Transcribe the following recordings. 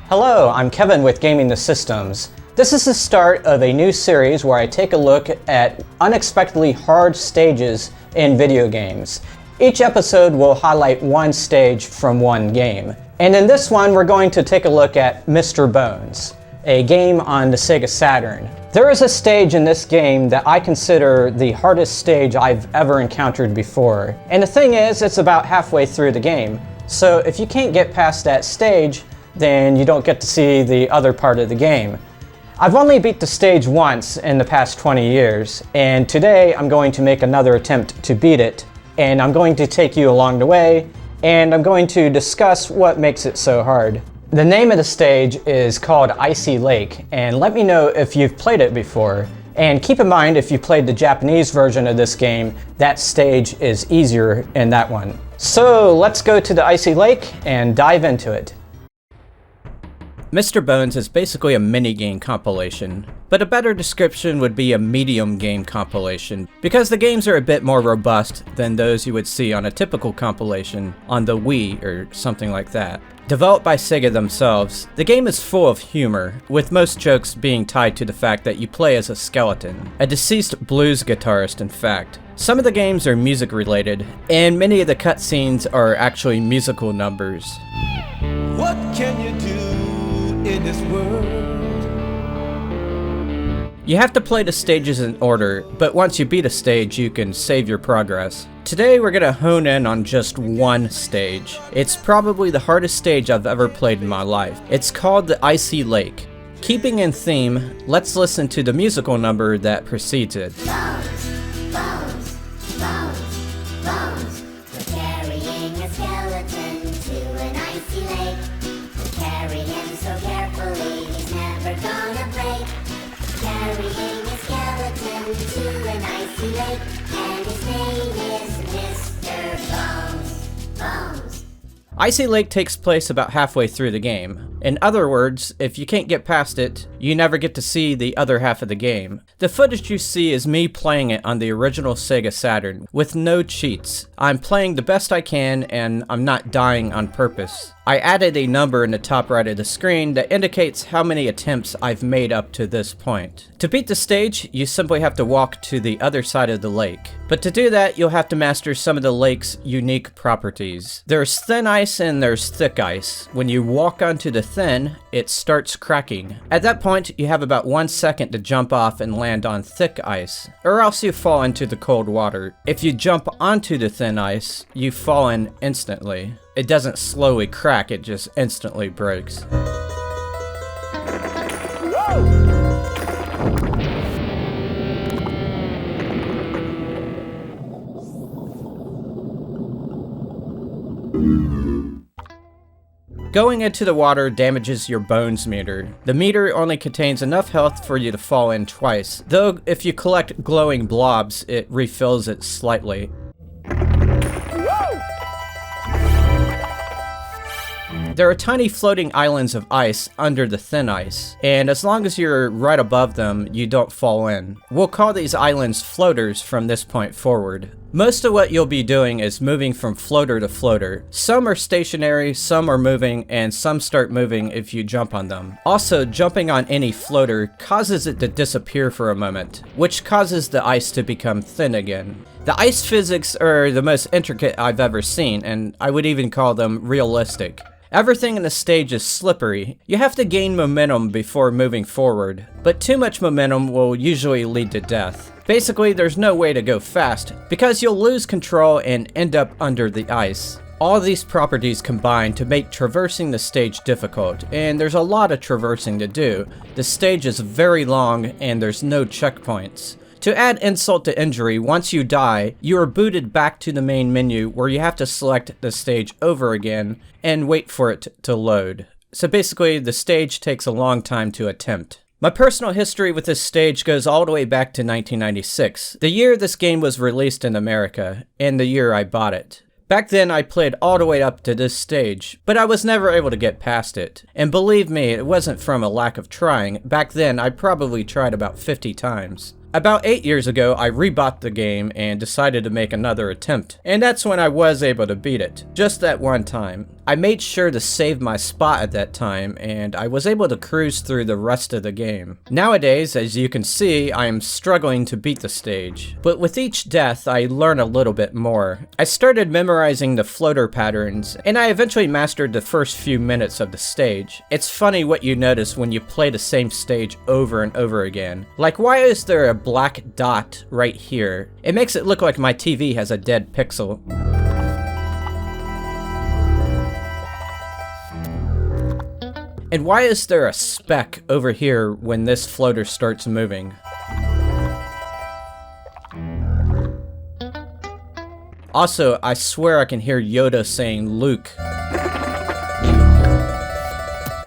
Hello, I'm Kevin with Gaming the Systems. This is the start of a new series where I take a look at unexpectedly hard stages in video games. Each episode will highlight one stage from one game. And in this one, we're going to take a look at Mr. Bones, a game on the Sega Saturn. There is a stage in this game that I consider the hardest stage I've ever encountered before. And the thing is, it's about halfway through the game. So if you can't get past that stage, then you don't get to see the other part of the game. I've only beat the stage once in the past 20 years, and today I'm going to make another attempt to beat it, and I'm going to take you along the way, and I'm going to discuss what makes it so hard. The name of the stage is called Icy Lake, and let me know if you've played it before. And keep in mind, if you played the Japanese version of this game, that stage is easier in that one. So let's go to the Icy Lake and dive into it. Mr. Bones is basically a mini-game compilation, but a better description would be a medium game compilation, because the games are a bit more robust than those you would see on a typical compilation on the Wii or something like that. Developed by Sega themselves, the game is full of humor, with most jokes being tied to the fact that you play as a skeleton, a deceased blues guitarist in fact. Some of the games are music related, and many of the cutscenes are actually musical numbers. What can you do in this world? You have to play the stages in order, but once you beat a stage, you can save your progress. Today we're gonna hone in on just one stage. It's probably the hardest stage I've ever played in my life. It's called the Icy Lake. Keeping in theme, let's listen to the musical number that precedes it. Bones, bones, bones, bones. We're carrying a skeleton to an icy lake. Carry him so carefully, he's never gonna break. Carrying a skeleton to an icy lake, and his name is Mr. Bones. Bones. Icy Lake takes place about halfway through the game. In other words, if you can't get past it, you never get to see the other half of the game. The footage you see is me playing it on the original Sega Saturn, with no cheats. I'm playing the best I can, and I'm not dying on purpose. I added a number in the top right of the screen that indicates how many attempts I've made up to this point. To beat the stage, you simply have to walk to the other side of the lake. But to do that, you'll have to master some of the lake's unique properties. There's thin ice and there's thick ice. When you walk onto the thin, it starts cracking. At that point, you have about 1 second to jump off and land on thick ice, or else you fall into the cold water. If you jump onto the thin ice, you fall in instantly. It doesn't slowly crack, it just instantly breaks. Going into the water damages your bones meter. The meter only contains enough health for you to fall in twice, though if you collect glowing blobs, it refills it slightly. There are tiny floating islands of ice under the thin ice, and as long as you're right above them, you don't fall in. We'll call these islands floaters from this point forward. Most of what you'll be doing is moving from floater to floater. Some are stationary, some are moving, and some start moving if you jump on them. Also, jumping on any floater causes it to disappear for a moment, which causes the ice to become thin again. The ice physics are the most intricate I've ever seen, and I would even call them realistic. Everything in the stage is slippery. You have to gain momentum before moving forward, but too much momentum will usually lead to death. Basically, there's no way to go fast, because you'll lose control and end up under the ice. All these properties combine to make traversing the stage difficult, and there's a lot of traversing to do. The stage is very long, and there's no checkpoints. To add insult to injury, once you die, you are booted back to the main menu where you have to select the stage over again and wait for it to load. So basically, the stage takes a long time to attempt. My personal history with this stage goes all the way back to 1996, the year this game was released in America, and the year I bought it. Back then, I played all the way up to this stage, but I was never able to get past it. And believe me, it wasn't from a lack of trying. Back then, I probably tried about 50 times. About 8 years ago, I rebought the game and decided to make another attempt, and that's when I was able to beat it, just that one time. I made sure to save my spot at that time, and I was able to cruise through the rest of the game. Nowadays, as you can see, I am struggling to beat the stage, but with each death I learn a little bit more. I started memorizing the floater patterns, and I eventually mastered the first few minutes of the stage. It's funny what you notice when you play the same stage over and over again. Like, why is there a black dot right here? It makes it look like my TV has a dead pixel. And why is there a speck over here when this floater starts moving? Also, I swear I can hear Yoda saying Luke.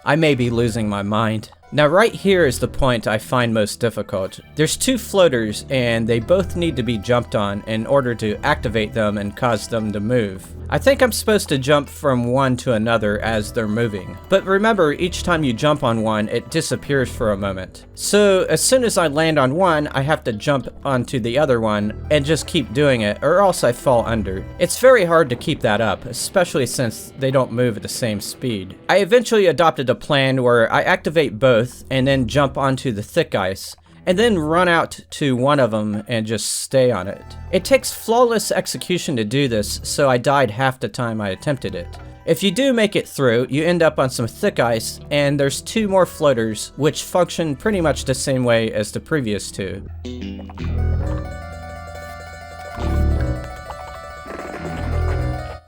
I may be losing my mind. Now right here is the point I find most difficult. There's two floaters and they both need to be jumped on in order to activate them and cause them to move. I think I'm supposed to jump from one to another as they're moving. But remember, each time you jump on one, it disappears for a moment. So as soon as I land on one, I have to jump onto the other one and just keep doing it, or else I fall under. It's very hard to keep that up, especially since they don't move at the same speed. I eventually adopted a plan where I activate both and then jump onto the thick ice, and then run out to one of them and just stay on it. It takes flawless execution to do this, so I died half the time I attempted it. If you do make it through, you end up on some thick ice, and there's two more floaters, which function pretty much the same way as the previous two.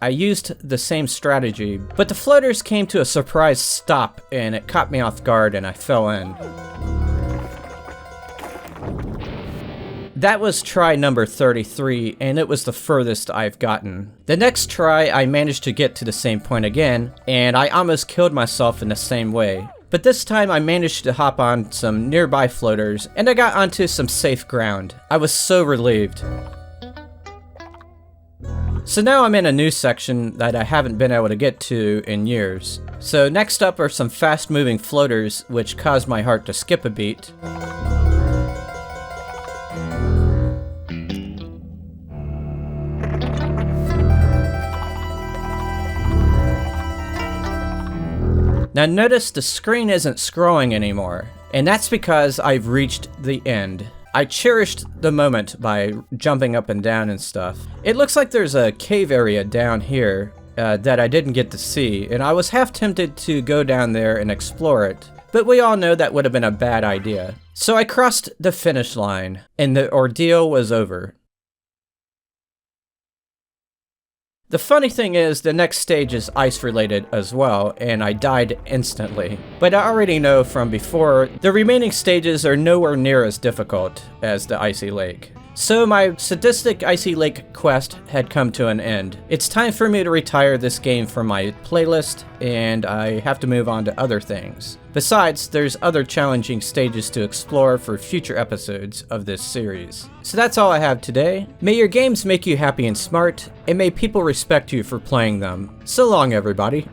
I used the same strategy, but the floaters came to a surprise stop, and it caught me off guard and I fell in. That was try number 33, and it was the furthest I've gotten. The next try, I managed to get to the same point again, and I almost killed myself in the same way. But this time I managed to hop on some nearby floaters, and I got onto some safe ground. I was so relieved. So now I'm in a new section that I haven't been able to get to in years. So next up are some fast-moving floaters, which caused my heart to skip a beat. Now notice the screen isn't scrolling anymore, and that's because I've reached the end. I cherished the moment by jumping up and down and stuff. It looks like there's a cave area down here that I didn't get to see, and I was half tempted to go down there and explore it, but we all know that would have been a bad idea. So I crossed the finish line, and the ordeal was over. The funny thing is, the next stage is ice-related as well, and I died instantly. But I already know from before, the remaining stages are nowhere near as difficult as the Icy Lake. So my sadistic Icy Lake quest had come to an end. It's time for me to retire this game from my playlist, and I have to move on to other things. Besides, there's other challenging stages to explore for future episodes of this series. So that's all I have today. May your games make you happy and smart, and may people respect you for playing them. So long, everybody.